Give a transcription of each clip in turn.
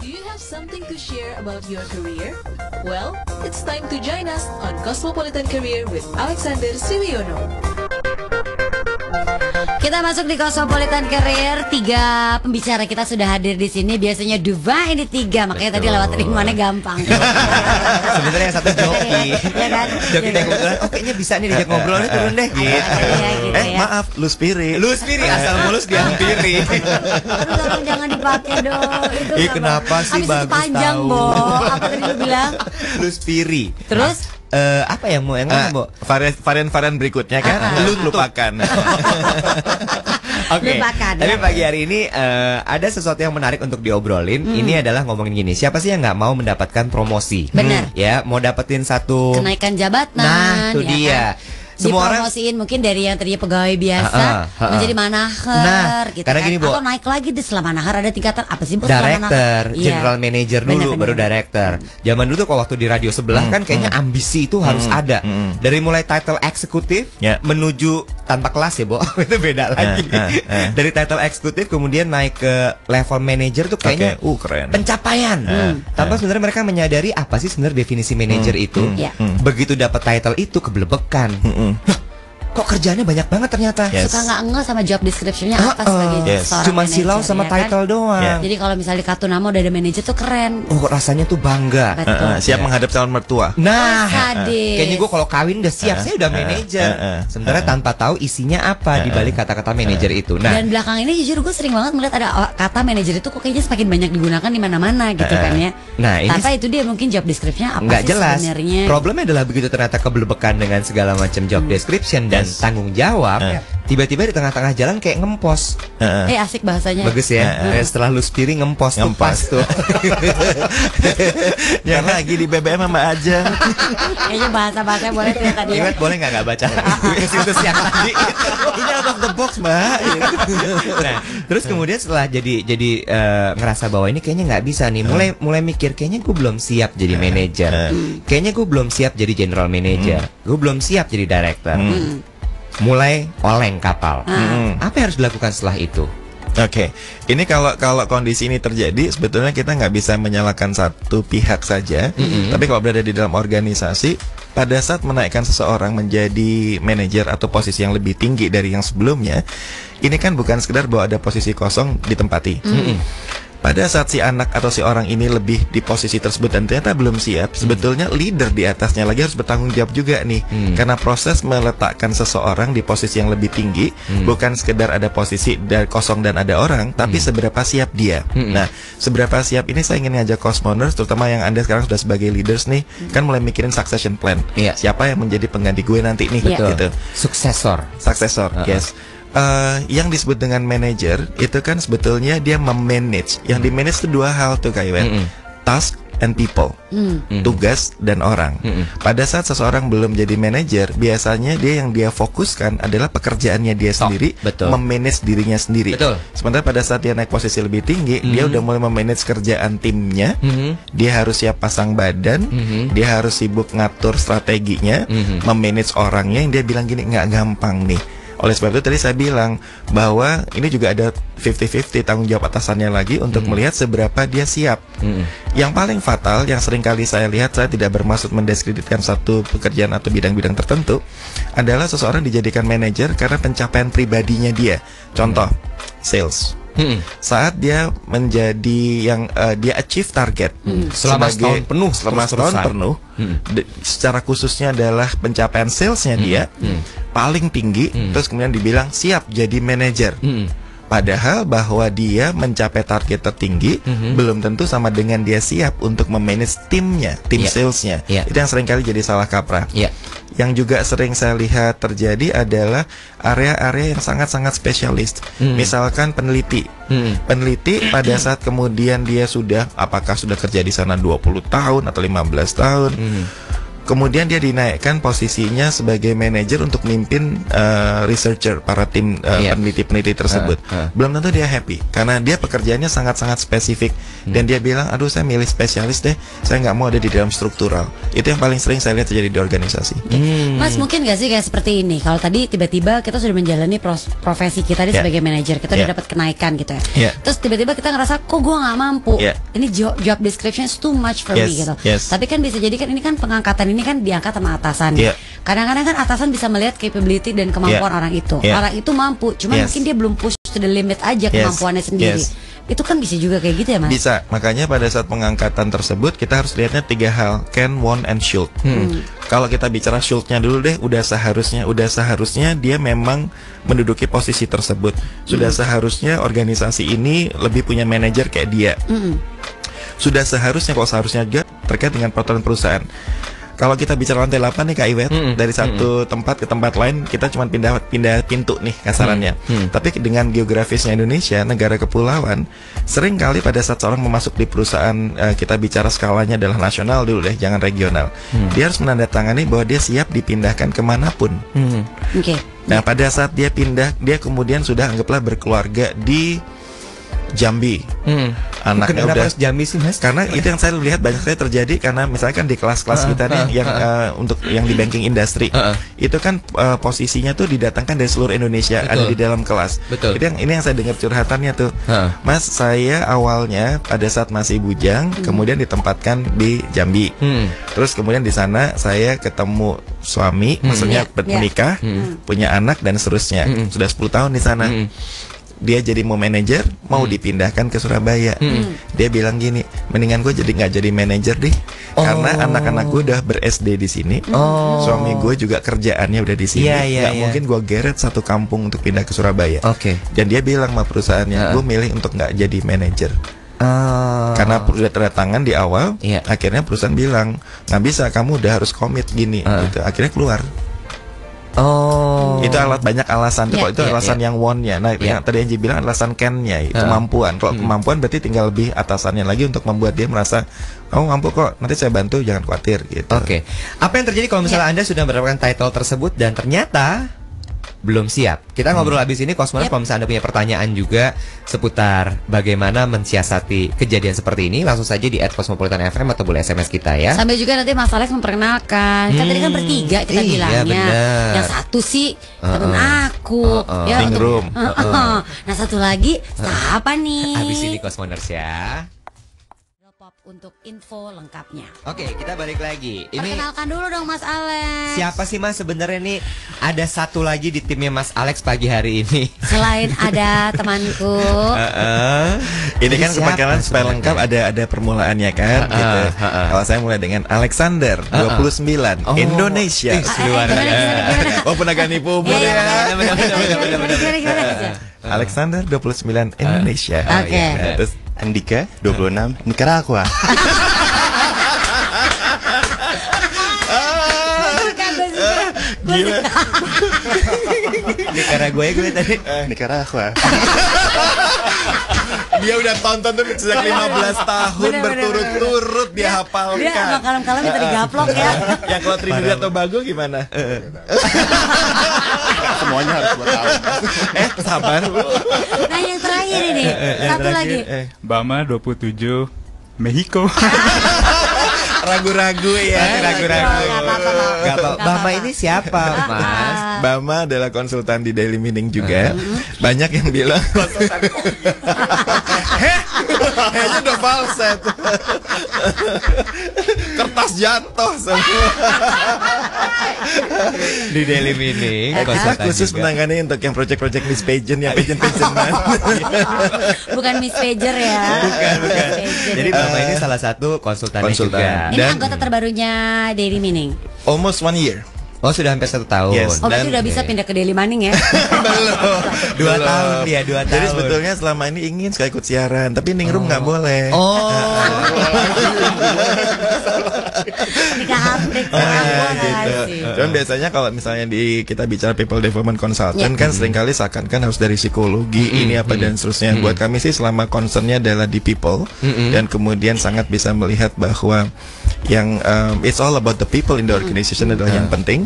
Do you have something to share about your career? Well, it's time to join us on Cosmopolitan Career with Alexander Siwiono. Kita masuk di Cosmopolitan Career. 3 pembicara kita sudah hadir di sini. Biasanya 2, ini 3. Makanya tadi lewat rimanya gampang. Sebenarnya yang satu joki. Ya kan? Joki yang kebetulan, oh kayaknya bisa nih diajak ngobrol nih, turun deh gitu. Maaf, lu spiri. Lu spiri, asal mulus dihampiri. Aduh, tolong jangan dipakai dong. Itu kenapa sih habis bagus itu panjang, tahu. Bo. Apa tadi lu bilang? Lu spiri. Terus? Apa yang mau Bo? Varian berikutnya kan lu lupakan. Oke. Tapi pagi hari ini ada sesuatu yang menarik untuk diobrolin. Ini adalah ngomongin gini, siapa sih yang nggak mau mendapatkan promosi? Benar. Ya, mau dapetin satu Kenaikan jabatan. Nah, itu ya dia. Kan? Semua orang dipromosiin mungkin dari yang tadinya pegawai biasa menjadi manaher gitu karena kan. gini, Bo, atau naik lagi deh setelah manaher ada tingkatan apa sih, Bo? Director, general manager dulu, baru director. Zaman dulu tuh kalau waktu di radio sebelah kan kayaknya ambisi itu harus ada. Dari mulai title eksekutif menuju tanpa kelas ya, Bo. Itu beda lagi. Dari title eksekutif kemudian naik ke level manager tuh kayaknya keren. Pencapaian. Tanpa sebenarnya mereka menyadari apa sih sebenarnya definisi manager itu. Begitu dapat title itu kebelebekan. Kok kerjaannya banyak banget ternyata. Suka nggak ngeh sama job description-nya apa sebagai seorang cuma manager, silau sama ya title kan? doang. Jadi kalau misalnya Katu Nama udah ada manajer tuh keren. Oh, rasanya tuh bangga. Siap menghadap calon mertua. Nah, sadis. kayaknya gue kalau kawin udah siap, saya udah manajer. Sebenarnya tanpa tahu isinya apa di balik kata-kata manajer itu. Nah, dan belakang ini jujur gue sering banget melihat ada kata manajer itu kok kayaknya semakin banyak digunakan di mana-mana gitu kan ya. Nah, ini tanpa itu dia mungkin job description-nya apa nggak sih jelas. Sebenarnya. Problemnya adalah begitu ternyata kebelebekan dengan segala macam job description dan tanggung jawab. Tiba-tiba di tengah-tengah jalan kayak ngempos. Asik bahasanya. Bagus ya. Setelah lu spiri ngempos pas tuh. Yang lagi di BBM sama aja. Kayaknya bahasa-bahasa boleh tuh tadi. Ingat boleh nggak baca situs yang tadi? Ini out of the box, Mbak. Nah, terus kemudian setelah jadi ngerasa bahwa ini kayaknya nggak bisa nih, mulai mikir kayaknya gue belum siap jadi manajer. Kayaknya gue belum siap jadi general manager. Gue belum siap jadi director. Mulai oleng kapal. Apa yang harus dilakukan setelah itu? Oke, ini kalau kondisi ini terjadi, sebetulnya kita nggak bisa menyalahkan satu pihak saja. Tapi kalau berada di dalam organisasi, pada saat menaikkan seseorang menjadi manajer atau posisi yang lebih tinggi dari yang sebelumnya, ini kan bukan sekedar bahwa ada posisi kosong ditempati. Pada saat si anak atau si orang ini lebih di posisi tersebut dan ternyata belum siap, sebetulnya leader di atasnya lagi harus bertanggung jawab juga nih. Karena proses meletakkan seseorang di posisi yang lebih tinggi bukan sekedar ada posisi kosong dan ada orang, tapi seberapa siap dia. Nah, seberapa siap ini saya ingin ngajak Cosmoners, terutama yang Anda sekarang sudah sebagai leaders nih, kan mulai mikirin succession plan. Siapa yang menjadi pengganti gue nanti nih, gitu. Suksesor, yes. Yang disebut dengan manager itu kan sebetulnya dia memanage. Yang di manage itu 2 hal tuh Kak Iwan. Task and people. Tugas dan orang. Pada saat seseorang belum jadi manajer, biasanya dia yang dia fokuskan adalah pekerjaannya dia sendiri, memanage dirinya sendiri. Sementara pada saat dia naik posisi lebih tinggi, dia udah mulai memanage kerjaan timnya. Dia harus siap pasang badan, dia harus sibuk ngatur strateginya, memanage orangnya. Yang dia bilang gini, nggak gampang nih. Oleh sebab itu tadi saya bilang bahwa ini juga ada 50-50 tanggung jawab atasannya lagi untuk melihat seberapa dia siap. Yang paling fatal, yang sering kali saya lihat, saya tidak bermaksud mendiskreditkan satu pekerjaan atau bidang-bidang tertentu, adalah seseorang dijadikan manajer karena pencapaian pribadinya dia. Contoh, sales. Saat dia menjadi yang dia achieve target selama setahun penuh, secara khususnya adalah pencapaian salesnya dia paling tinggi, terus kemudian dibilang siap jadi manajer. Padahal bahwa dia mencapai target tertinggi belum tentu sama dengan dia siap untuk memanage timnya, tim salesnya. Itu yang sering kali jadi salah kaprah. Yang juga sering saya lihat terjadi adalah area-area yang sangat-sangat spesialis. Misalkan peneliti. Peneliti pada saat kemudian dia sudah, apakah sudah kerja di sana 20 tahun atau 15 tahun, Kemudian dia dinaikkan posisinya sebagai manajer untuk mimpin researcher, para tim peneliti-peneliti tersebut. Belum tentu dia happy karena dia pekerjaannya sangat-sangat spesifik dan dia bilang, aduh saya milih spesialis deh, saya nggak mau ada di dalam struktural. Itu yang paling sering saya lihat terjadi di organisasi. Mas, mungkin gak sih kayak seperti ini? Kalau tadi tiba-tiba kita sudah menjalani profesi kita sebagai manajer, kita udah dapat kenaikan gitu ya. Terus tiba-tiba kita ngerasa kok gue nggak mampu. Ini job description is too much for me gitu. Tapi kan bisa jadi kan ini kan pengangkatan ini kan diangkat sama atasan. Kadang-kadang kan atasan bisa melihat capability dan kemampuan orang itu. Orang itu mampu, cuma mungkin dia belum push to the limit aja kemampuannya sendiri. Itu kan bisa juga kayak gitu ya, Mas? Bisa, makanya pada saat pengangkatan tersebut kita harus lihatnya 3 hal, can, want, and should. Kalau kita bicara should-nya dulu deh, udah seharusnya dia memang menduduki posisi tersebut. Sudah seharusnya organisasi ini lebih punya manajer kayak dia. Sudah seharusnya, kalau seharusnya juga terkait dengan peraturan perusahaan. Kalau kita bicara lantai 8 nih Kak Iwet, dari satu tempat ke tempat lain kita cuma pindah pintu nih kasarannya. Tapi dengan geografisnya Indonesia, negara kepulauan, sering kali pada saat seorang memasuk di perusahaan, kita bicara skalanya adalah nasional dulu deh, jangan regional. Dia harus menandatangani bahwa dia siap dipindahkan kemanapun. Nah pada saat dia pindah, dia kemudian sudah anggaplah berkeluarga di Jambi. Anaknya Kenapa udah harus Jambi sih, Mas? Karena itu yang saya lihat banyak sekali terjadi, karena misalnya kan di kelas-kelas kita nih yang untuk yang di banking industry itu kan posisinya tuh didatangkan dari seluruh Indonesia. Ada di dalam kelas. Itu ini yang saya dengar curhatannya tuh. Mas, saya awalnya pada saat masih bujang kemudian ditempatkan di Jambi. Terus kemudian di sana saya ketemu suami, maksudnya menikah, punya anak dan seterusnya. Sudah 10 tahun di sana. Dia jadi mau manajer, mau dipindahkan ke Surabaya. Dia bilang gini, mendingan gue jadi nggak jadi manajer deh, karena anak-anak gue udah ber-SD di sini, suami gue juga kerjaannya udah di sini, nggak mungkin gue geret satu kampung untuk pindah ke Surabaya. Dan dia bilang sama perusahaannya, gue milih untuk nggak jadi manajer. Karena udah tanda tangan di awal, akhirnya perusahaan bilang nggak bisa, kamu udah harus komit gini, gitu. Akhirnya keluar. Itu banyak alasan. Kalau itu alasan yang want-nya. Nah, yang tadi Angie bilang alasan can-nya, kemampuan. Kalau kemampuan berarti tinggal lebih atasannya lagi untuk membuat dia merasa, kamu mampu kok, nanti saya bantu, jangan khawatir gitu. Apa yang terjadi kalau misalnya Anda sudah mendapatkan title tersebut dan ternyata belum siap? Kita ngobrol habis ini, Cosmoners. Kalau misalnya Anda punya pertanyaan juga seputar bagaimana mensiasati kejadian seperti ini, langsung saja di @cosmopolitan_fm atau boleh SMS kita ya. Sampai juga nanti Mas Alex memperkenalkan. Kan tadi kan bertiga kita bilangnya. Yang satu sih temen aku, Ningrum. Nah satu lagi siapa nih? Habis ini Cosmoners ya. Untuk info lengkapnya. Oke, kita balik lagi. Perkenalkan dulu dong Mas Alex. Siapa sih Mas sebenarnya nih? Ada satu lagi di timnya Mas Alex pagi hari ini. Selain ada temanku. Ini kan kepakelan supaya lengkap, ada permulaannya kan. Gitu. Kalau saya mulai dengan Alexander 29 Indonesia. Luar biasa. Oh, penaga nipu umur ya. Alexander 29 Indonesia. Terus Andika 26 Nicaragua. Gila. Nicaragua gue tadi. Nicaragua. Dia udah tonton tuh sejak 15 tahun berturut-turut dia hafalkan. Dia kalem-kalem minta digaplok ya. Yang kalau Trinidad atau Tobago gimana? Semuanya harus gue tahu. Sabar. Nah yang terakhir ini, satu lagi. Bama 27 Mexico. Ragu-ragu ya. Ragu-ragu. Bama ini siapa, Mas? Bama adalah konsultan di Daily Meaning juga. Banyak yang bilang konsultan. Kayaknya udah falset. Kertas jatuh semua. Di Daily Meaning. Khusus menangani untuk yang project-project Miss Pageant, yang pageant-pageantan. Bukan Miss Pager ya. Bukan. Jadi Bama ini salah satu konsultannya juga. Ini anggota terbarunya Daily Meaning. Almost 1 year. Oh, sudah hampir 1 tahun. Yes. Oh, berarti udah bisa pindah ke Daily Meaning ya? Belum. 2 tahun dia, 2 tahun. Jadi sebetulnya selama ini ingin sekali ikut siaran, tapi Ningrum nggak boleh. Nikah haprik gitu. Cuman biasanya kalau misalnya kita bicara people development consultant kan seringkali seakan-akan harus dari psikologi ini apa dan seterusnya. Buat kami sih selama concernnya adalah di people dan kemudian sangat bisa melihat bahwa yang it's all about the people in the organization adalah yang penting.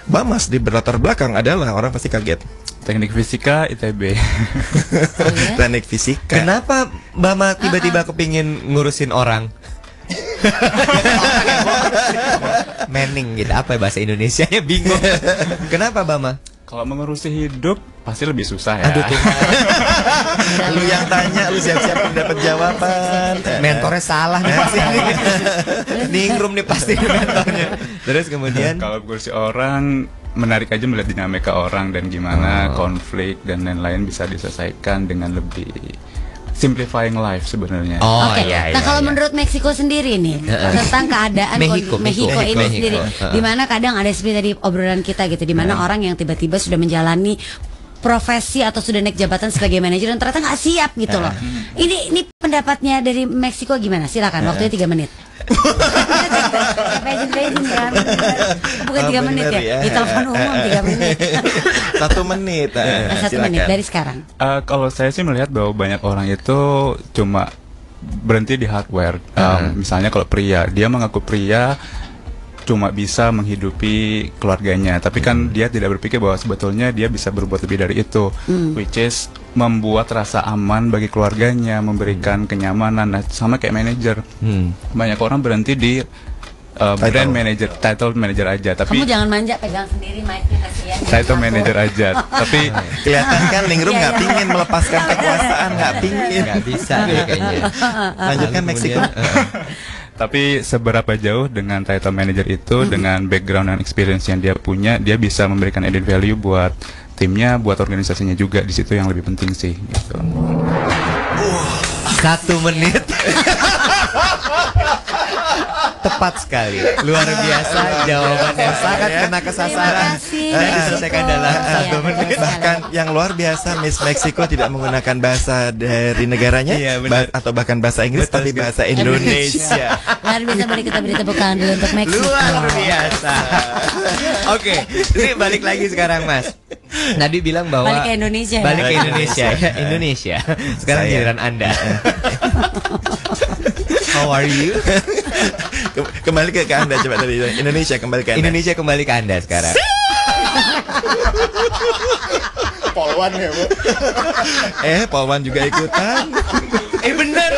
Bamas di berlatar belakang adalah orang pasti kaget. Teknik fisika ITB. Teknik fisika. Kenapa Bama tiba-tiba kepingin ngurusin orang? Manning gitu, apa bahasa Indonesianya bingung. Kenapa Bama? Kalau mengurusi hidup pasti lebih susah ya. Aduh, Lu yang tanya, lu siap-siap dapat jawaban. Mentornya salah nih pasti. Ningrum nih pasti mentornya. Terus kemudian Kalau mengurusi orang, menarik aja melihat dinamika orang dan gimana konflik dan lain-lain bisa diselesaikan dengan lebih simplifying life sebenarnya. Oke. Nah, kalau menurut Meksiko sendiri nih tentang keadaan Mexico ini sendiri, dimana kadang ada seperti tadi obrolan kita gitu, dimana orang yang tiba-tiba sudah menjalani profesi atau sudah naik jabatan sebagai manajer dan ternyata nggak siap gitu loh. Ini pendapatnya dari Meksiko gimana? Silakan, waktunya 3 menit. Legend kan, bukan 3 menit ya? Di telepon umum 3 menit. 1 menit. 1 menit dari sekarang. Kalau saya sih melihat bahwa banyak orang itu cuma berhenti di hardware. Misalnya kalau pria, dia mengaku pria cuma bisa menghidupi keluarganya, tapi kan dia tidak berpikir bahwa sebetulnya dia bisa berbuat lebih dari itu, which is membuat rasa aman bagi keluarganya, memberikan kenyamanan. Nah, sama kayak manajer, banyak orang berhenti di brand manager, title manager aja, tapi kamu jangan manja, pegang sendiri mic-nya, kasihan. Title manager aja, tapi kelihatan kan Ningrum nggak pingin melepaskan kekuasaan, nggak pingin. nggak bisa deh kayaknya. Lanjutkan Meksiko. Tapi seberapa jauh dengan title manager itu, dengan background dan experience yang dia punya, dia bisa memberikan added value buat timnya, buat organisasinya juga. Di situ yang lebih penting sih. Gitu. 1 menit. Tepat sekali, luar biasa jawaban yang sangat kena kesasaran dan diselesaikan dalam 1 menit. Bahkan yang luar biasa, Miss Meksiko tidak menggunakan bahasa dari negaranya, atau bahkan bahasa Inggris, tapi bahasa Indonesia. Luar biasa, mari kita beri tepuk tangan dulu untuk Meksiko. Luar biasa. Oke, ini balik lagi sekarang Mas. Nadi bilang bahwa balik ke Indonesia. Balik ke Indonesia. Indonesia. Sekarang giliran Anda. How are you? Kembali ke Anda coba dari Indonesia, kembali ke Anda. Indonesia kembali ke Anda sekarang. Polwan ya, Bu. Polwan juga ikutan. Bener.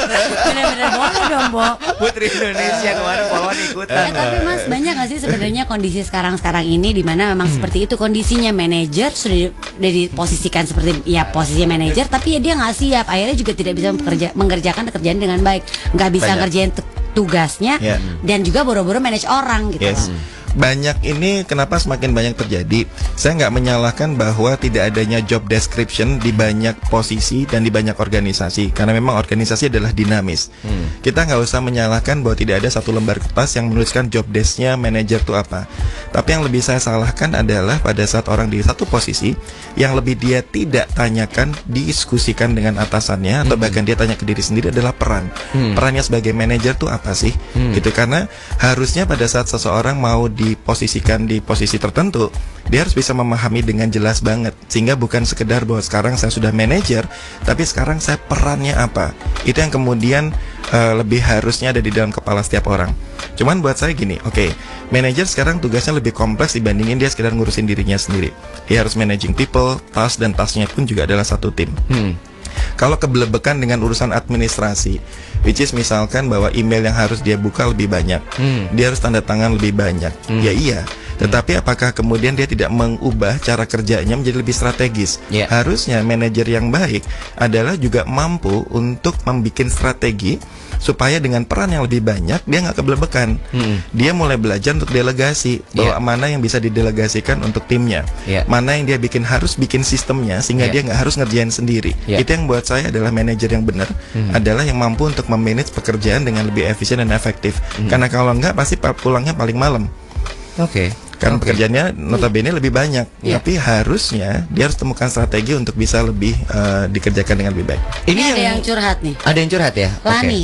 Bener-bener boleh dong, Bo. Putri Indonesia kemarin Polwan ikutan. Tapi Mas, banyak gak sih sebenarnya kondisi sekarang ini di mana memang seperti itu kondisinya, manajer sudah diposisikan seperti ya posisi manajer, tapi ya dia nggak siap, akhirnya juga tidak bisa mengerjakan pekerjaan dengan baik, nggak bisa ngerjain tugasnya, dan juga boro-boro manage orang gitu. Banyak ini kenapa semakin banyak terjadi. Saya nggak menyalahkan bahwa tidak adanya job description di banyak posisi dan di banyak organisasi, karena memang organisasi adalah dinamis. Kita nggak usah menyalahkan bahwa tidak ada satu lembar kertas yang menuliskan job desk-nya manajer itu apa. Tapi yang lebih saya salahkan adalah pada saat orang di satu posisi yang lebih dia tidak tanyakan, diskusikan dengan atasannya, atau bahkan dia tanya ke diri sendiri adalah peran. Perannya sebagai manajer tuh apa sih? Gitu, karena harusnya pada saat seseorang mau diposisikan di posisi tertentu, dia harus bisa memahami dengan jelas banget, sehingga bukan sekedar bahwa sekarang saya sudah manajer, tapi sekarang saya perannya apa. Itu yang kemudian lebih harusnya ada di dalam kepala setiap orang. Cuman buat saya gini, manajer sekarang tugasnya lebih kompleks dibandingin dia sekedar ngurusin dirinya sendiri. Dia harus managing people, task, dan tasknya pun juga adalah satu tim. Kalau kebelebekan dengan urusan administrasi, which is misalkan bahwa email yang harus dia buka lebih banyak, dia harus tanda tangan lebih banyak, ya iya. Tetapi apakah kemudian dia tidak mengubah cara kerjanya menjadi lebih strategis? Harusnya manajer yang baik adalah juga mampu untuk membuat strategi supaya dengan peran yang lebih banyak dia nggak kebelebekan. Dia mulai belajar untuk delegasi, bahwa mana yang bisa didelegasikan untuk timnya, mana yang dia harus bikin sistemnya sehingga dia nggak harus ngerjain sendiri. Itu yang buat saya adalah manajer yang benar, adalah yang mampu untuk memanage pekerjaan dengan lebih efisien dan efektif. Karena kalau nggak pasti pulangnya paling malam. Karena pekerjaannya notabene lebih banyak, tapi harusnya dia harus temukan strategi untuk bisa lebih dikerjakan dengan lebih baik. Ini ada yang curhat nih. Ada yang curhat ya?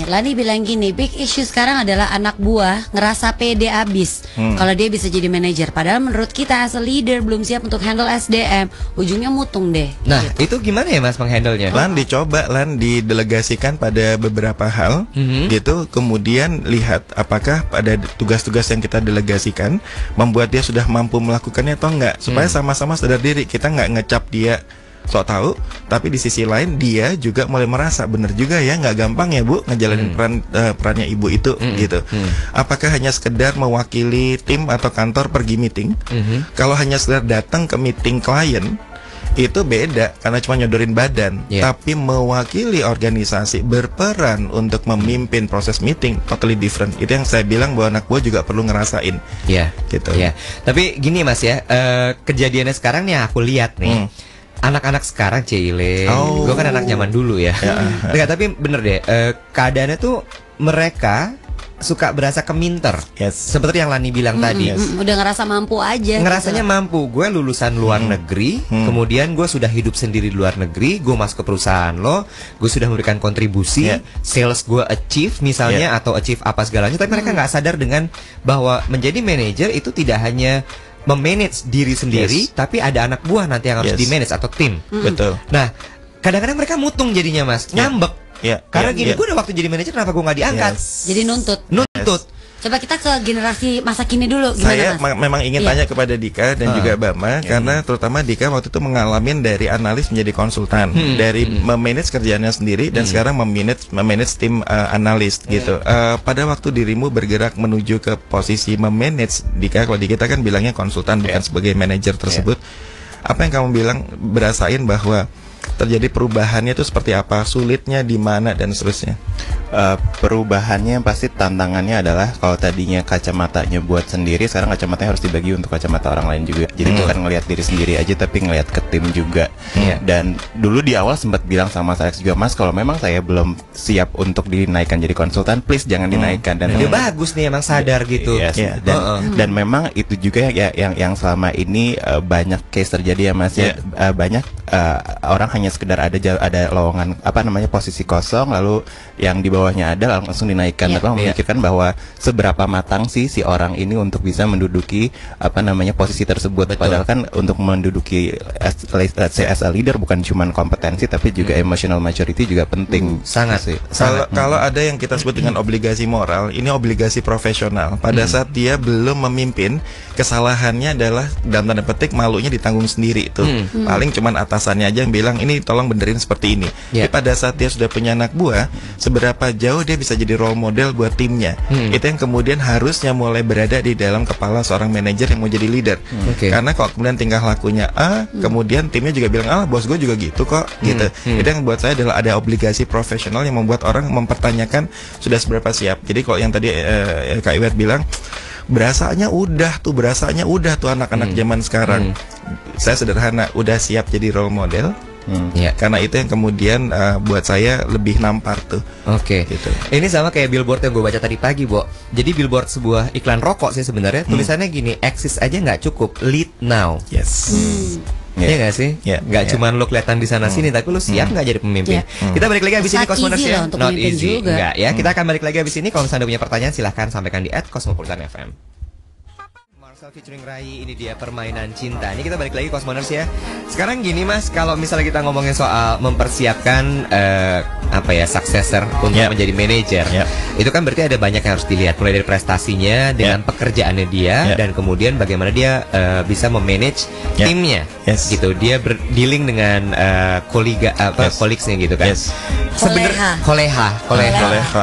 Lani bilang gini, big issue sekarang adalah anak buah ngerasa pede abis kalau dia bisa jadi manajer. Padahal menurut kita as a leader belum siap untuk handle SDM. Ujungnya mutung deh. Nah, itu gimana ya Mas menghandlenya? Dicoba didelegasikan pada beberapa hal, gitu. Kemudian lihat apakah pada tugas-tugas yang kita delegasikan membuat dia sudah mampu melakukannya atau enggak, supaya sama-sama sadar diri. Kita nggak ngecap dia sok tahu, tapi di sisi lain dia juga mulai merasa bener juga ya, nggak gampang ya Bu ngejalanin perannya ibu itu, gitu. Apakah hanya sekedar mewakili tim atau kantor pergi meeting? Kalau hanya sekedar datang ke meeting klien itu beda, karena cuma nyodorin badan. Tapi mewakili organisasi, berperan untuk memimpin proses meeting, totally different. Itu yang saya bilang bahwa anak buah juga perlu ngerasain. Gitu. Tapi gini Mas ya, kejadiannya sekarang nih aku lihat nih, anak-anak sekarang Cile, gue kan anak zaman dulu ya. Enggak, tapi bener deh, keadaannya tuh mereka suka berasa keminter, seperti yang Lani bilang tadi. Udah ngerasa mampu aja. Ngerasanya mampu. Gue lulusan luar negeri, kemudian gue sudah hidup sendiri di luar negeri, gue masuk ke perusahaan lo, gue sudah memberikan kontribusi, sales gue achieve misalnya, atau achieve apa segalanya. Tapi mereka nggak sadar dengan bahwa menjadi manajer itu tidak hanya memanage diri sendiri, tapi ada anak buah nanti yang harus di-manage atau tim. Betul. Nah, kadang-kadang mereka mutung jadinya Mas, ngambek. Karena gini, gue udah waktu jadi manajer, kenapa gue nggak diangkat? Jadi nuntut. Coba kita ke generasi masa kini dulu. Saya memang ingin tanya kepada Dika dan juga Bama, karena terutama Dika waktu itu mengalami dari analis menjadi konsultan, dari memanage kerjaannya sendiri dan sekarang memanage tim analis, gitu. Pada waktu dirimu bergerak menuju ke posisi memanage, Dika, kalau di kita kan bilangnya konsultan bukan sebagai manajer tersebut, apa yang kamu bilang berasain bahwa terjadi perubahannya itu seperti apa, sulitnya di mana dan seterusnya? Perubahannya pasti tantangannya adalah kalau tadinya kacamatanya buat sendiri, sekarang kacamatanya harus dibagi untuk kacamata orang lain juga. Jadi bukan ngelihat diri sendiri aja, tapi ngelihat ke tim juga. Dan dulu di awal sempat bilang sama saya juga, Mas, kalau memang saya belum siap untuk dinaikkan jadi konsultan, please jangan dinaikkan. Dan dia bagus nih, emang sadar gitu. Dan memang itu juga yang selama ini banyak case terjadi ya Mas ya. Banyak orang hanya sekedar ada lowongan posisi kosong, lalu yang di bawahnya ada langsung dinaikkan, tanpa memikirkan bahwa seberapa matang si orang ini untuk bisa menduduki posisi tersebut. Padahal kan untuk menduduki as a leader bukan cuma kompetensi, tapi juga emotional maturity juga penting. Sangat sih. Kalau ada yang kita sebut dengan obligasi moral, ini obligasi profesional. Pada saat dia belum memimpin, kesalahannya adalah dalam tanda petik malunya ditanggung sendiri itu. Paling cuman atasannya aja yang bilang ini tolong benerin seperti ini. Tapi pada saat dia sudah punya anak buah, seberapa jauh dia bisa jadi role model buat timnya. Itu yang kemudian harusnya mulai berada di dalam kepala seorang manajer yang mau jadi leader. Karena kalau kemudian tingkah lakunya kemudian timnya juga bilang, bos gue juga gitu kok, gitu. Itu yang buat saya adalah ada obligasi profesional yang membuat orang mempertanyakan sudah seberapa siap. Jadi kalau yang tadi Kak Iwet bilang, berasanya udah tuh anak-anak zaman sekarang. Saya sederhana, udah siap jadi role model. Karena itu yang kemudian buat saya lebih nampar tuh. Gitu. Ini sama kayak billboard yang gue baca tadi pagi, Bo. Jadi billboard sebuah iklan rokok sih sebenarnya. Tulisannya gini, eksis aja nggak cukup, lead now. Iya nggak sih? Nggak cuma lo kelihatan di sana sini, tapi lo siap nggak jadi pemimpin? Kita balik lagi abis ini Cosmoners ya. Not easy. Enggak ya. Kita akan balik lagi abis ini. Kalau misalnya punya pertanyaan, silahkan sampaikan di @cosmopolitan_fm. Featuring Rai, ini dia Permainan Cinta. Ini kita balik lagi Cosmoners ya. Sekarang gini Mas, kalau misalnya kita ngomongin soal mempersiapkan successor untuk menjadi manajer, itu kan berarti ada banyak yang harus dilihat, mulai dari prestasinya, dengan pekerjaannya dia, dan kemudian bagaimana dia bisa memanage timnya, gitu. Dia berdealing dengan colleagues-nya gitu kan. Sebenarnya koleha,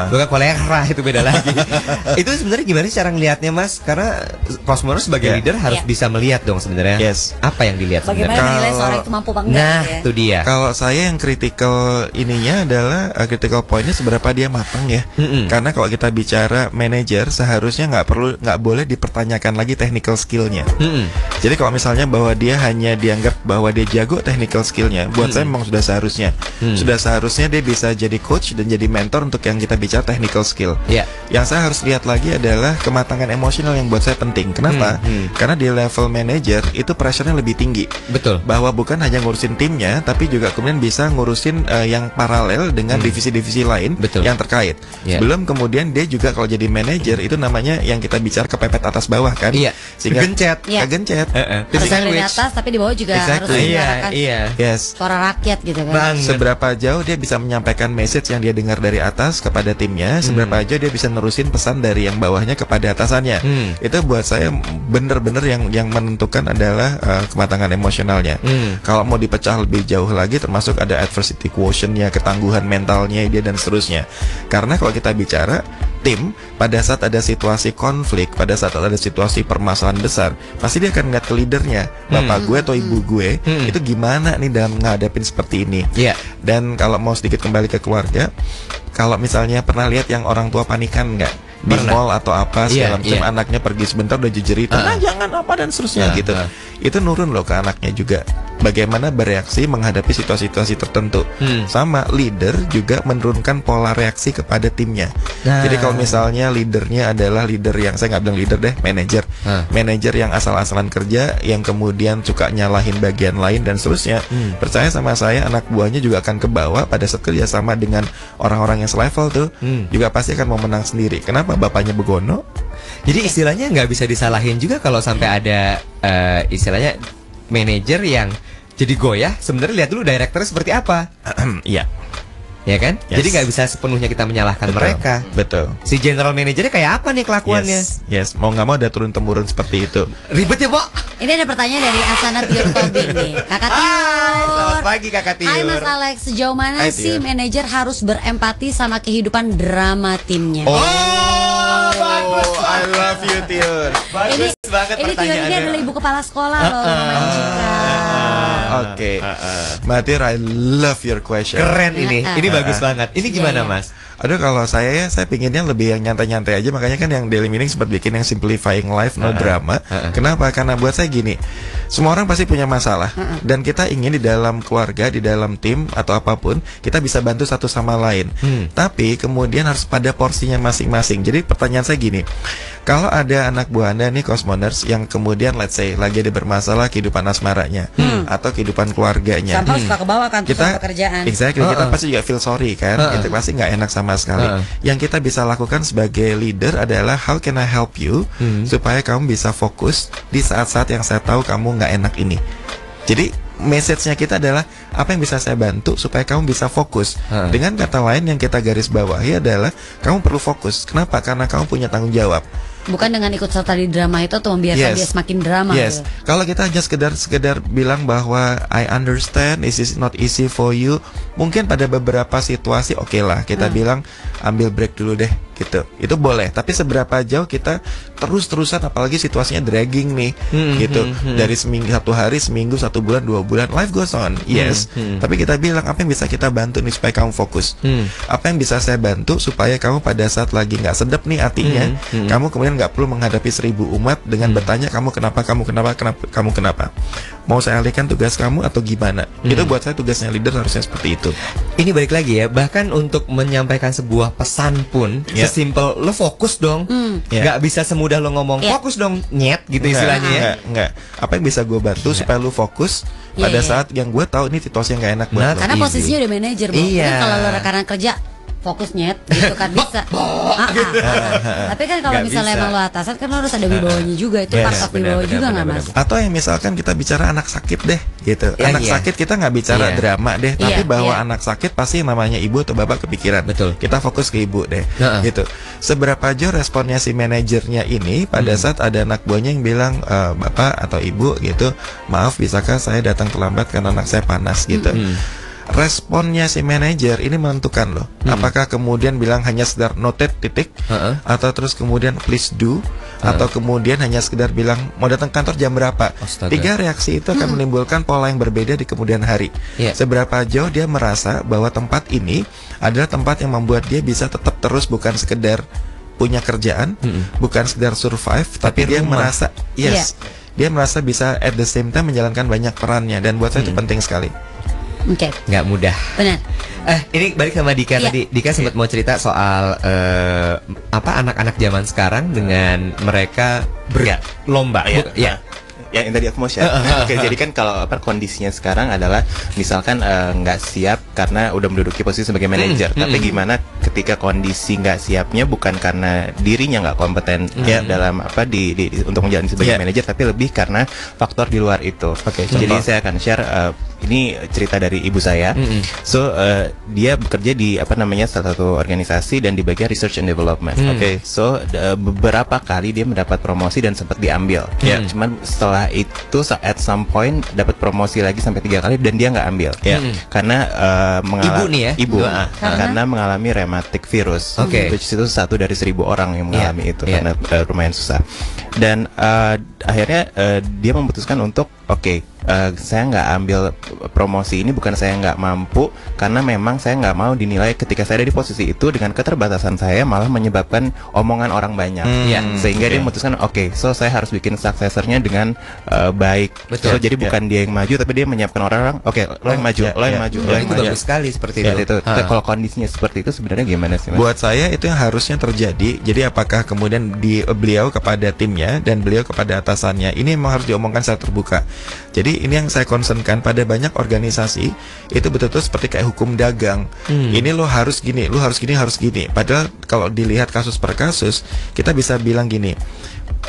bukan koleha, itu beda lagi. Itu sebenarnya gimana sih cara ngelihatnya Mas? Karena Cosmoners sebagai leader harus bisa melihat dong sebenarnya apa yang dilihat sebenarnya. Bagaimana menilai seorang itu mampu bangga? Nah, itu dia. Kalau saya yang critical ininya adalah critical pointnya seberapa dia matang ya. Karena kalau kita bicara manajer, seharusnya nggak boleh dipertanyakan lagi technical skillnya. Jadi kalau misalnya bahwa dia hanya dianggap bahwa dia jago technical skillnya, buat saya memang sudah seharusnya dia bisa jadi coach dan jadi mentor untuk yang kita bicara technical skill. Yang saya harus lihat lagi adalah kematangan emosional yang buat saya penting. Kenapa? Kenapa? Karena di level manager itu pressure-nya lebih tinggi. Betul. Bahwa bukan hanya ngurusin timnya, tapi juga kemudian bisa ngurusin yang paralel dengan divisi-divisi lain yang terkait. Belum kemudian dia juga kalau jadi manager itu namanya yang kita bicara kepepet atas bawah kan? Sehingga kegencet. Harus dari atas tapi di bawah juga harus menyuarakan suara rakyat gitu kan. Seberapa jauh dia bisa menyampaikan message yang dia dengar dari atas kepada timnya, seberapa jauh dia bisa nerusin pesan dari yang bawahnya kepada atasannya. Itu buat saya bener-bener yang menentukan adalah kematangan emosionalnya. Kalau mau dipecah lebih jauh lagi termasuk ada adversity quotient-nya, ketangguhan mentalnya dia dan seterusnya. Karena kalau kita bicara tim, pada saat ada situasi konflik, pada saat ada situasi permasalahan besar, pasti dia akan ngeliat ke leadernya, bapak gue atau ibu gue, itu gimana nih dalam ngadepin seperti ini. Dan kalau mau sedikit kembali ke keluarga, kalau misalnya pernah lihat yang orang tua panikan nggak? Di mall atau apa segala macam, anaknya pergi sebentar udah jejerit, jangan apa dan seterusnya gitu. Itu nurun loh ke anaknya juga. Bagaimana bereaksi menghadapi situasi-situasi tertentu. Sama leader juga menurunkan pola reaksi kepada timnya. Jadi kalau misalnya leadernya adalah leader yang, saya nggak bilang leader deh, manajer. Manajer yang asal-asalan kerja, yang kemudian suka nyalahin bagian lain dan seterusnya. Percaya sama saya, anak buahnya juga akan kebawa pada saat kerja sama dengan orang-orang yang selevel tuh, juga pasti akan mau menang sendiri. Kenapa? Bapaknya begono. Jadi istilahnya nggak bisa disalahin juga kalau sampai ada istilahnya manajer yang jadi goyah. Sebenarnya lihat dulu direkturnya seperti apa. Iya. Ya kan? Jadi nggak bisa sepenuhnya kita menyalahkan mereka. Betul. Si general manajernya kayak apa nih kelakuannya? Mau nggak mau ada turun-temurun seperti itu. Ribet ya, Pak? Ini ada pertanyaan dari Asana Tiur Tobing nih. Kakak Tiur. Selamat pagi Kakak Tiur. Hai Mas Alex, sejauh mana sih manajer harus berempati sama kehidupan drama timnya? Bagus. I love you Tiur. Bagus banget ini Tiur ini adalah ibu kepala sekolah loh, Oke. Mbak Tiur, I love your question. Keren ini. Ini bagus banget. Ini gimana Mas? Aduh, kalau saya pinginnya lebih yang nyantai-nyantai aja. Makanya kan yang Daily Meaning sempat bikin yang simplifying life, no drama. Kenapa? Karena buat saya gini, semua orang pasti punya masalah, dan kita ingin di dalam keluarga, di dalam tim atau apapun, kita bisa bantu satu sama lain. Tapi kemudian harus pada porsinya masing-masing. Jadi pertanyaan saya gini, kalau ada anak buah Anda nih Cosmoners yang kemudian let's say lagi ada bermasalah kehidupan asmaranya atau kehidupan keluarganya, sampai suka kebawa kan kita pekerjaan. Kita pasti juga feel sorry kan, itu pasti nggak enak sama sekali. Yang kita bisa lakukan sebagai leader adalah how can I help you supaya kamu bisa fokus di saat-saat yang saya tahu kamu nggak enak ini. Jadi message-nya kita adalah apa yang bisa saya bantu supaya kamu bisa fokus. Dengan kata lain yang kita garis bawahi adalah kamu perlu fokus. Kenapa? Karena kamu punya tanggung jawab. Bukan dengan ikut serta di drama itu atau membiarkan dia semakin drama. Gitu. Kalau kita hanya sekedar bilang bahwa I understand this is not easy for you, mungkin pada beberapa situasi oke lah kita bilang ambil break dulu deh gitu. Itu boleh. Tapi seberapa jauh kita terus-terusan, apalagi situasinya dragging nih gitu. Dari satu hari, seminggu, 1 bulan, 2 bulan, life goes on. Tapi kita bilang apa yang bisa kita bantu nih supaya kamu fokus. Apa yang bisa saya bantu supaya kamu pada saat lagi nggak sedap nih hatinya, kamu kemudian nggak perlu menghadapi 1000 umat dengan bertanya kamu kenapa. Mau saya alihkan tugas kamu atau gimana? Itu buat saya tugasnya leader harusnya seperti itu. Ini balik lagi ya, bahkan untuk menyampaikan sebuah pesan pun sesimpel lo fokus dong. Nggak bisa semudah lo ngomong fokus dong, nyet gitu istilahnya ya. Enggak. Apa yang bisa gue bantu supaya lo fokus pada saat yang gue tahu ini situasi yang gak enak buat lo. Karena posisinya udah manajer, kalau lo rekanan kerja fokus nyet gitu kan bisa. Tapi kan kalau misalnya emang lo atasan kan lo harus ada wibawanya juga, itu part of wibawa juga nggak Mas? Atau yang misalkan kita bicara anak sakit deh gitu. Anak sakit kita nggak bicara drama deh, tapi bahwa anak sakit pasti namanya ibu atau bapak kepikiran. Betul. Kita fokus ke ibu deh gitu. Seberapa jauh responnya si manajernya ini pada saat ada anak buahnya yang bilang bapak atau ibu gitu, maaf bisakah saya datang terlambat karena anak saya panas gitu. Responnya si manajer ini menentukan loh. Apakah kemudian bilang hanya sekedar noted titik, atau terus kemudian please do, atau kemudian hanya sekedar bilang mau datang kantor jam berapa. Tiga reaksi itu akan menimbulkan pola yang berbeda di kemudian hari. Seberapa jauh dia merasa bahwa tempat ini adalah tempat yang membuat dia bisa tetap terus, bukan sekedar punya kerjaan, bukan sekedar survive, tapi dia merasa dia merasa bisa at the same time menjalankan banyak perannya. Dan buat saya itu penting sekali. nggak mudah. Benar. Ini balik sama Dika tadi. Dika sempat mau cerita soal apa anak-anak zaman sekarang dengan mereka berlomba. Ya, yang tadi aku mau share. Oke, jadi kan kalau kondisinya sekarang adalah misalkan nggak siap karena udah menduduki posisi sebagai manajer. Tapi gimana ketika kondisi nggak siapnya bukan karena dirinya nggak kompeten dalam untuk menjalani sebagai manajer, tapi lebih karena faktor di luar itu. Jadi saya akan share ini cerita dari ibu saya. So dia bekerja di salah satu organisasi dan di bagian research and development. So beberapa kali dia mendapat promosi dan sempat diambil. Cuman setelah itu at some point dapat promosi lagi sampai 3 kali dan dia nggak ambil. Karena karena mengalami rheumatic virus. Which itu 1 dari 1000 orang yang mengalami itu karena lumayan susah. Dan akhirnya dia memutuskan untuk saya nggak ambil promosi ini bukan saya nggak mampu, karena memang saya nggak mau dinilai ketika saya ada di posisi itu dengan keterbatasan saya malah menyebabkan omongan orang banyak. Sehingga dia memutuskan so saya harus bikin suksesornya dengan baik. So jadi bukan dia yang maju tapi dia menyiapkan orang-orang, lo yang maju, lo yang maju, lo yang maju. Bagus sekali seperti itu. Kalau kondisinya seperti itu sebenarnya gimana sih, Mas? Buat saya itu yang harusnya terjadi. Jadi apakah kemudian beliau kepada timnya dan beliau kepada atasannya ini memang harus diomongkan secara terbuka. Jadi ini yang saya concernkan pada banyak organisasi itu betul-betul seperti kayak hukum dagang. Ini lo harus gini, lo harus gini, harus gini. Padahal kalau dilihat kasus per kasus, kita bisa bilang gini,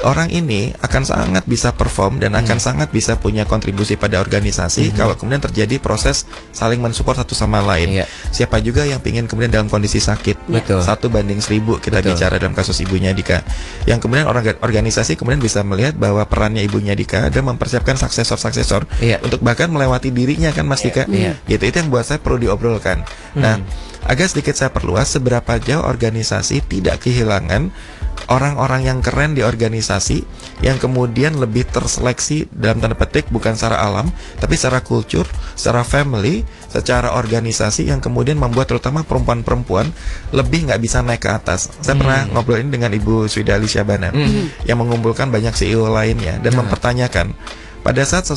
orang ini akan sangat bisa perform dan akan sangat bisa punya kontribusi pada organisasi kalau kemudian terjadi proses saling mensupport satu sama lain. Siapa juga yang ingin kemudian dalam kondisi sakit 1 banding 1000 kita bicara dalam kasus ibunya Dika, yang kemudian organisasi kemudian bisa melihat bahwa perannya ibunya Dika adalah mempersiapkan suksesor untuk bahkan melewati dirinya kan Mas Dika. Gitu, itu yang buat saya perlu diobrolkan. Nah, agak sedikit saya perluas seberapa jauh organisasi tidak kehilangan orang-orang yang keren di organisasi yang kemudian lebih terseleksi dalam tanda petik bukan secara alam tapi secara kultur, secara family, secara organisasi yang kemudian membuat terutama perempuan-perempuan lebih nggak bisa naik ke atas. Saya pernah ngobrol ini dengan Ibu Swidali Syabana yang mengumpulkan banyak CEO lainnya dan mempertanyakan pada saat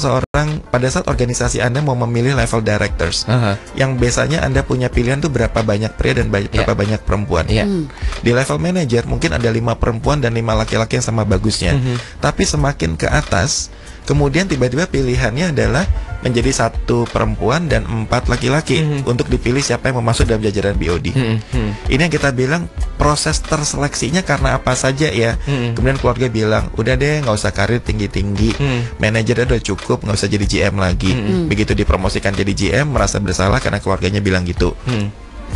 organisasi Anda mau memilih level directors, yang biasanya Anda punya pilihan tuh berapa banyak pria dan berapa banyak perempuan. Di level manager mungkin ada 5 perempuan dan 5 laki-laki yang sama bagusnya. Tapi semakin ke atas, kemudian tiba-tiba pilihannya adalah menjadi 1 perempuan dan 4 laki-laki untuk dipilih siapa yang mau masuk dalam jajaran BOD. Ini yang kita bilang proses terseleksinya karena apa saja ya. Kemudian keluarga bilang udah deh nggak usah karir tinggi-tinggi, manajernya udah cukup, nggak usah jadi GM lagi. Begitu dipromosikan jadi GM merasa bersalah karena keluarganya bilang gitu,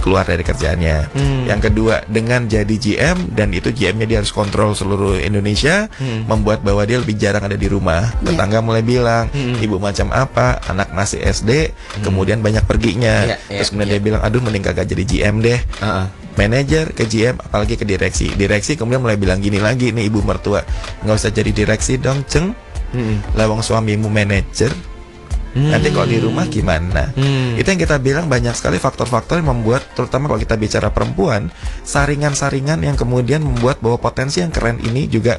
keluar dari kerjaannya. Yang kedua, dengan jadi GM dan itu GM-nya dia harus kontrol seluruh Indonesia, membuat bahwa dia lebih jarang ada di rumah. Tetangga mulai bilang, ibu macam apa, anak masih SD, kemudian banyak perginya. Terus kemudian dia bilang, aduh mending kagak jadi GM deh. Manajer ke GM, apalagi ke direksi. Direksi kemudian mulai bilang gini lagi nih ibu mertua, nggak usah jadi direksi dong ceng, lawang suamimu manajer. Nanti kalau di rumah gimana? Itu yang kita bilang banyak sekali faktor-faktor yang membuat, terutama kalau kita bicara perempuan, saringan-saringan yang kemudian membuat bahwa potensi yang keren ini juga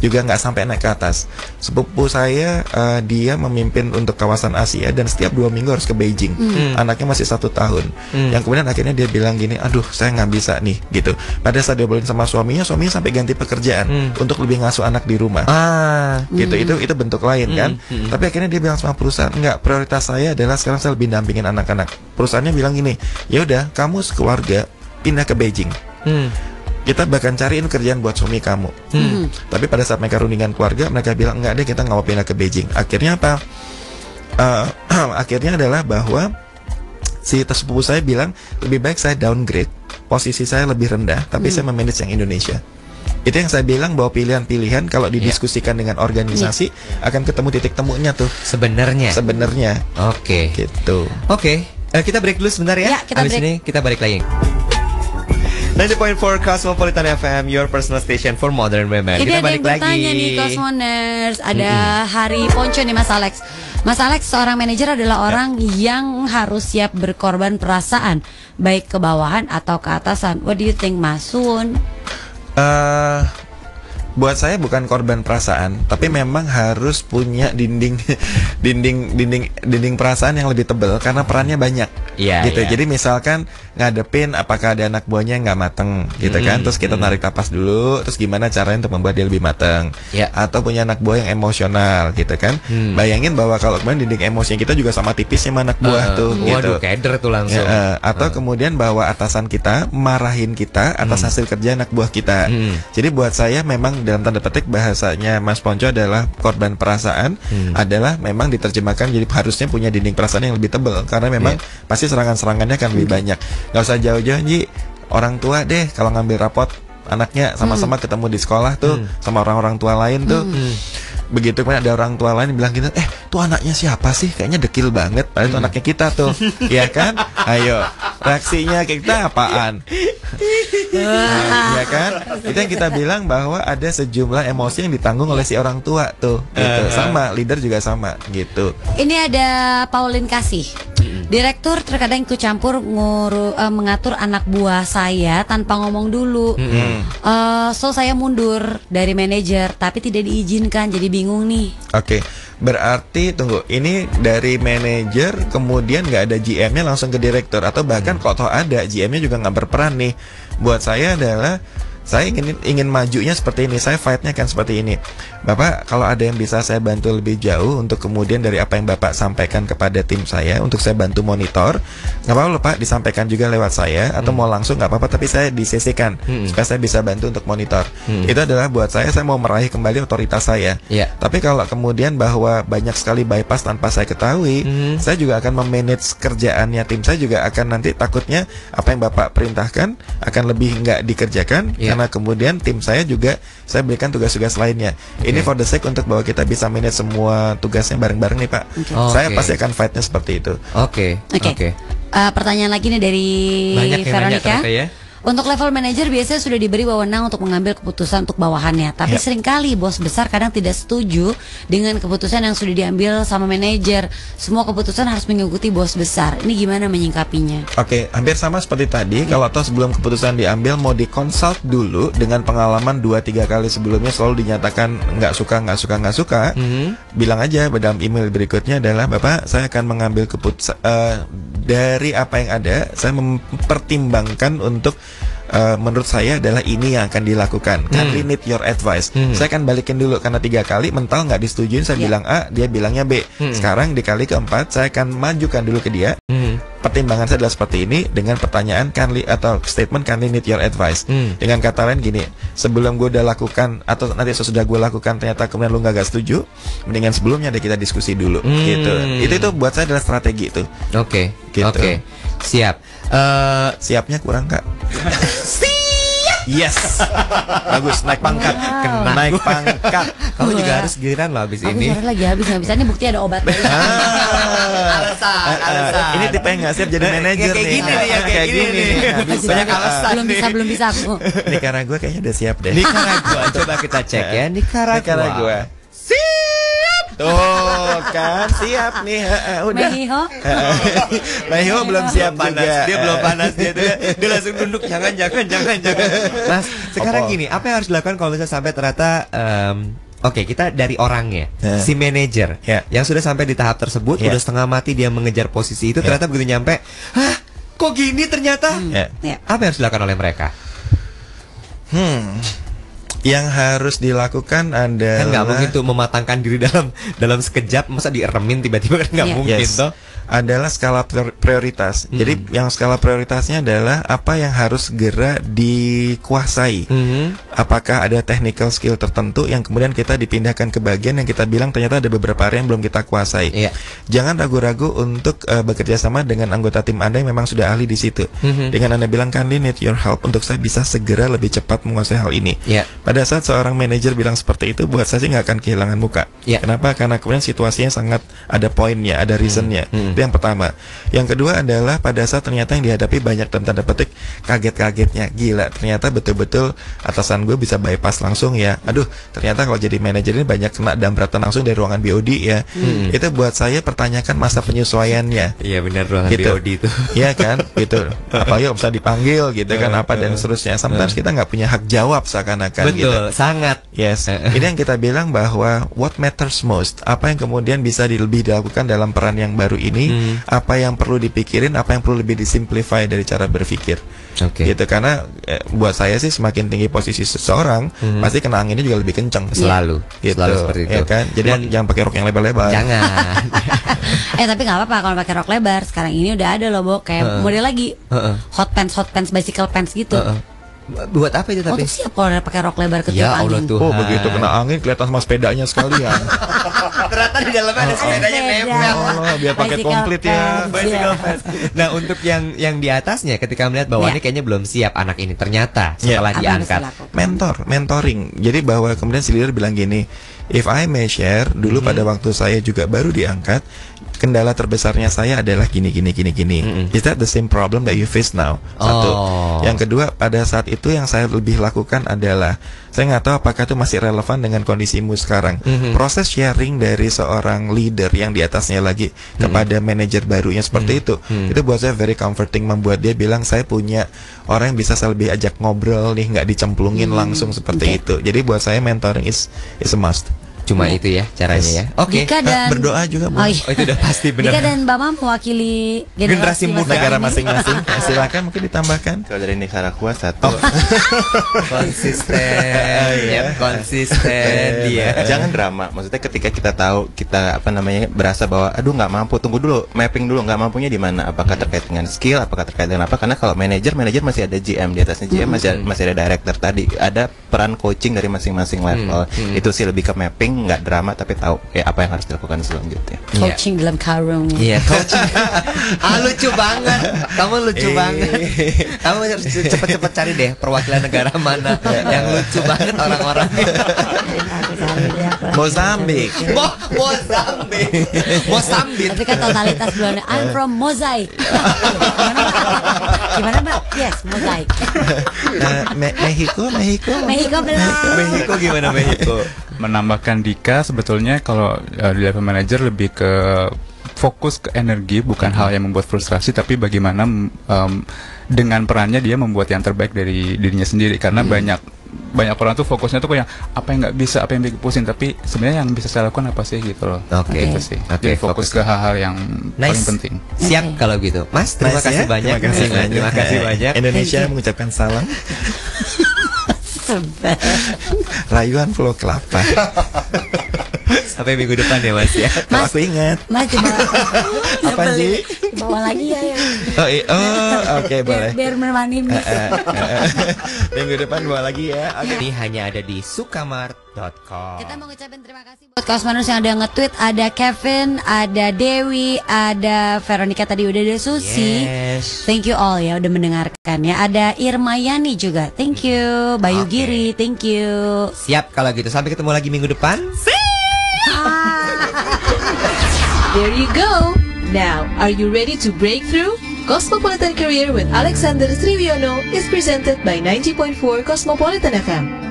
nggak sampai naik ke atas. Sepupu saya dia memimpin untuk kawasan Asia dan setiap 2 minggu harus ke Beijing. Anaknya masih 1 tahun. Yang kemudian akhirnya dia bilang gini, aduh saya nggak bisa nih gitu. Pada saat dia boleh sama suaminya sampai ganti pekerjaan untuk lebih ngasuh anak di rumah. Gitu itu bentuk lain kan. Tapi akhirnya dia bilang sama perusahaan, enggak, prioritas saya adalah sekarang saya lebih dampingin anak-anak. Perusahaannya bilang gini, ya udah kamu sekeluarga pindah ke Beijing. Kita bahkan cariin kerjaan buat suami kamu. Tapi pada saat mereka rundingan keluarga, mereka bilang enggak deh, kita nggak mau pindah ke Beijing. Akhirnya apa? Akhirnya adalah bahwa si sepupu saya bilang lebih baik saya downgrade, posisi saya lebih rendah, tapi saya memanage yang Indonesia. Itu yang saya bilang bahwa pilihan-pilihan kalau didiskusikan dengan organisasi akan ketemu titik temunya tuh. Sebenarnya. Oke. Gitu. Oke. Kita break dulu sebentar ya. Habis ini kita balik lagi. 90.4 Cosmopolitan FM, your personal station for modern women. Ini kita ada balik yang bertanya lagi nih Cosmoners. Ada Hari Ponco nih Mas Alex. Mas Alex, seorang manajer adalah orang yang harus siap berkorban perasaan, baik ke bawahan atau ke atasan. What do you think, Mas Sun? buat saya bukan korban perasaan, tapi memang harus punya dinding perasaan yang lebih tebal karena perannya banyak. Gitu. Jadi misalkan ngadepin apakah ada anak buahnya yang nggak mateng, gitu kan? Terus kita tarik napas dulu, terus gimana caranya untuk membuat dia lebih mateng? Atau punya anak buah yang emosional, gitu kan? Bayangin bahwa kalau kemarin dinding emosi kita juga sama tipisnya sama anak buah tuh, gitu. Waduh, keder tuh langsung. Atau kemudian bahwa atasan kita marahin kita atas hasil kerja anak buah kita. Jadi buat saya memang dalam tanda petik bahasanya Mas Ponco adalah korban perasaan adalah memang diterjemahkan jadi harusnya punya dinding perasaan yang lebih tebal karena memang pasti serangan-serangannya kan lebih banyak. Gak usah jauh-jauh Ji, orang tua deh kalau ngambil rapot anaknya sama-sama ketemu di sekolah tuh sama orang-orang tua lain tuh. Begitu kan ada orang tua lain yang bilang gitu, tuh anaknya siapa sih? Kayaknya dekil banget. Padahal itu anaknya kita tuh, ya kan? Ayo, reaksinya kita apaan? Ya kan? Itu yang kita bilang bahwa ada sejumlah emosi yang ditanggung oleh si orang tua tuh, gitu. Sama, leader juga sama, gitu. Ini ada Pauline Kasih. Direktur terkadang ikut campur mengatur anak buah saya tanpa ngomong dulu. So saya mundur dari manajer tapi tidak diizinkan, jadi bingung nih. Oke, berarti tunggu, ini dari manajer kemudian nggak ada GM-nya langsung ke direktur, atau bahkan kalau ada GM-nya juga nggak berperan nih. Buat saya adalah saya ingin majunya seperti ini, saya fight-nya kan seperti ini. Bapak, kalau ada yang bisa saya bantu lebih jauh untuk kemudian dari apa yang Bapak sampaikan kepada tim saya untuk saya bantu monitor, nggak apa-apa Pak, disampaikan juga lewat saya, atau mau langsung nggak apa-apa, tapi saya di-CC-kan supaya saya bisa bantu untuk monitor. Itu adalah buat saya mau meraih kembali otoritas saya. Tapi kalau kemudian bahwa banyak sekali bypass tanpa saya ketahui, saya juga akan memanage kerjaannya tim saya, juga akan nanti takutnya apa yang Bapak perintahkan akan lebih nggak dikerjakan. Karena kemudian tim saya juga saya berikan tugas-tugas lainnya. Ini for the sake untuk bahwa kita bisa manage semua tugasnya bareng-bareng nih Pak. Saya pasti akan fight-nya seperti itu. Oke. Pertanyaan lagi nih dari Veronica. Untuk level manajer biasanya sudah diberi wewenang untuk mengambil keputusan untuk bawahannya. Tapi seringkali bos besar kadang tidak setuju dengan keputusan yang sudah diambil sama manajer. Semua keputusan harus mengikuti bos besar. Ini gimana menyingkapinya? Oke, hampir sama seperti tadi. Kalau toh sebelum keputusan diambil mau dikonsult dulu dengan pengalaman 2-3 kali sebelumnya selalu dinyatakan nggak suka. Bilang aja dalam email berikutnya adalah, Bapak, saya akan mengambil keputusan dari apa yang ada. Saya mempertimbangkan untuk menurut saya adalah ini yang akan dilakukan. Kindly need your advice. Saya akan balikin dulu karena 3 kali mental nggak disetujuin. Saya bilang A, dia bilangnya B. Sekarang di kali keempat saya akan majukan dulu ke dia. Pertimbangan saya adalah seperti ini dengan pertanyaan kindly atau statement kindly need your advice. Dengan kata lain gini, sebelum gue udah lakukan atau nanti sesudah gue lakukan ternyata kemudian lu nggak setuju, mendingan sebelumnya deh kita diskusi dulu. Gitu. Itu buat saya adalah strategi itu. Gitu. Siap. Siapnya kurang Kak. Yes. Bagus, naik pangkat. Naik pangkat. Kamu juga harus giliran loh abis ini. Aku lagi habis ini bukti ada obat. Alasan. Ini tipe yang nggak siap jadi manajer nih. Kayak gini. Banyak alasan. Belum bisa aku. Nicaragua kayaknya udah siap deh. Nicaragua, coba kita cek ya. Nicaragua. Tuh kan siap nih. Udah. Mehiho belum siap juga. Dia belum panas dia langsung nunduk. Jangan. Mas, sekarang gini, apa yang harus dilakukan kalau misalnya sampai ternyata Oke, kita dari orangnya, si manajer yang sudah sampai di tahap tersebut, udah setengah mati dia mengejar posisi itu, ternyata begitu nyampe, hah, kok gini ternyata? Apa yang harus dilakukan oleh mereka? Yang harus dilakukan adalah kan nggak mungkin tuh mematangkan diri dalam sekejap, masa dieremin tiba-tiba, kan nggak mungkin toh. Adalah skala prioritas. Jadi yang skala prioritasnya adalah apa yang harus segera dikuasai. Apakah ada technical skill tertentu yang kemudian kita dipindahkan ke bagian yang kita bilang ternyata ada beberapa area yang belum kita kuasai. Jangan ragu-ragu untuk bekerja sama dengan anggota tim Anda yang memang sudah ahli di situ. Dengan Anda bilang kindly need your help untuk saya bisa segera lebih cepat menguasai hal ini. Pada saat seorang manajer bilang seperti itu, buat saya sih nggak akan kehilangan muka. Kenapa? Karena kemudian situasinya sangat ada poinnya, ada reasonnya. Itu yang pertama. Yang kedua adalah pada saat ternyata yang dihadapi banyak dalam tanda petik kaget-kagetnya. Gila, ternyata betul-betul atasan ruangan gue bisa bypass langsung ya. Aduh, ternyata kalau jadi manajer ini banyak kena dambratan langsung dari ruangan BOD ya. Itu buat saya pertanyakan masa penyesuaiannya. Iya benar, ruangan gitu. BOD itu. Iya kan, gitu. Apalagi bisa dipanggil gitu kan, apa dan seterusnya. Sometimes kita nggak punya hak jawab seakan-akan. Betul, gitu. sangat. Yes. Ini yang kita bilang bahwa what matters most, apa yang kemudian bisa lebih dilakukan dalam peran yang baru ini, apa yang perlu dipikirin, apa yang perlu lebih disimplify dari cara berpikir. Gitu, karena buat saya sih semakin tinggi posisi seseorang, pasti kena anginnya juga lebih kencang. Selalu. Gitu. Selalu seperti itu. Ya kan? Jadi jangan pakai rok yang lebar-lebar. Jangan. Tapi nggak apa-apa kalau pakai rok lebar. Sekarang ini udah ada loh, Bo, kayak model lagi hot pants, bicycle pants gitu. Buat apa itu tapi? Untuk siap kalau udah pakai rok lebar ke Ya Allah angin. Tuhan. Oh begitu kena angin kelihatan sama sepedanya sekalian. Ternyata di dalamnya ada sepedanya nempel. Oh, biar pakai Bicycle komplit ya. pants, Bicycle fence. Nah untuk yang di atasnya ketika melihat bahwa ini kayaknya belum siap anak ini, ternyata setelah Apa yang diangkat harus dilakukan? Mentoring. Jadi bahwa kemudian si leader bilang gini, if I may share, dulu pada waktu saya juga baru diangkat, kendala terbesarnya saya adalah gini. Is that the same problem that you face now? Satu. Yang kedua, pada saat itu yang saya lebih lakukan adalah saya nggak tahu apakah itu masih relevan dengan kondisimu sekarang. Proses sharing dari seorang leader yang di atasnya lagi kepada manajer barunya seperti itu buat saya very comforting, membuat dia bilang saya punya orang yang bisa saya lebih ajak ngobrol nih, nggak dicemplungin langsung seperti itu. Jadi buat saya mentoring is a must. Cuma itu ya caranya ya. Oke. Dika dan Berdoa juga Oh, iya. Oh itu udah pasti benar. Dika dan Mbak Mam mewakili Generasi muda Negara ini. masing-masing. Silakan mungkin ditambahkan. Kalau dari Nicaragua satu. Konsisten, konsisten dia. Jangan drama. Maksudnya ketika kita tahu kita berasa bahwa aduh nggak mampu, tunggu dulu, mapping dulu nggak mampunya di mana. Apakah terkait dengan skill, apakah terkait dengan apa? Karena kalau manajer masih ada GM, di atasnya GM masih ada director tadi. Ada peran coaching dari masing-masing level. Itu sih lebih ke mapping, nggak drama tapi tahu apa yang harus dilakukan selanjutnya. Coaching dalam karung. Iya, coaching. Lucu banget. Kamu lucu banget. Kamu harus cepet-cepet cari deh perwakilan negara mana yang lucu banget orang-orangnya. Mozambik. Mozambik. Tapi kan totalitas bulan I'm from Mosaic. Gimana Mbak? Yes, Mosaic. Mexico belum. Mexico gimana Mexico? Menambahkan Dika, sebetulnya kalau di level manager lebih ke fokus ke energi, bukan hal yang membuat frustrasi, tapi bagaimana dengan perannya dia membuat yang terbaik dari dirinya sendiri. Karena banyak orang tuh fokusnya tuh kayak apa yang nggak bisa, apa yang bikin pusing, tapi sebenarnya yang bisa saya lakukan apa sih gitu loh. Oke. Gitu sih. Oke, Jadi fokus ke hal-hal yang paling penting. Siap kalau gitu, Mas. Terima Nice, kasih ya? banyak. Terima kasih banyak. Indonesia mengucapkan salam. Rayuan Pulau Kelapa. Sampai minggu depan ya Mas ya. Kalau aku ingat. Mas coba Apa sih? bawa lagi ya. Oke, boleh. Biar menemani. Minggu depan bawa lagi ya. Ini hanya ada di sukamart.com. Kita mau ngucapin terima kasih buat Kosmanus yang ada nge-tweet. Ada Kevin, ada Dewi, ada Veronica, tadi udah ada Susi. Yes. Thank you all ya udah mendengarkan ya. Ada Irmayani juga. Thank you. Bayu Giri, thank you. Siap kalau gitu. Sampai ketemu lagi minggu depan. There you go. Now, are you ready to break through? Cosmopolitan Career with Alexander Sriwiono is presented by 90.4 Cosmopolitan FM.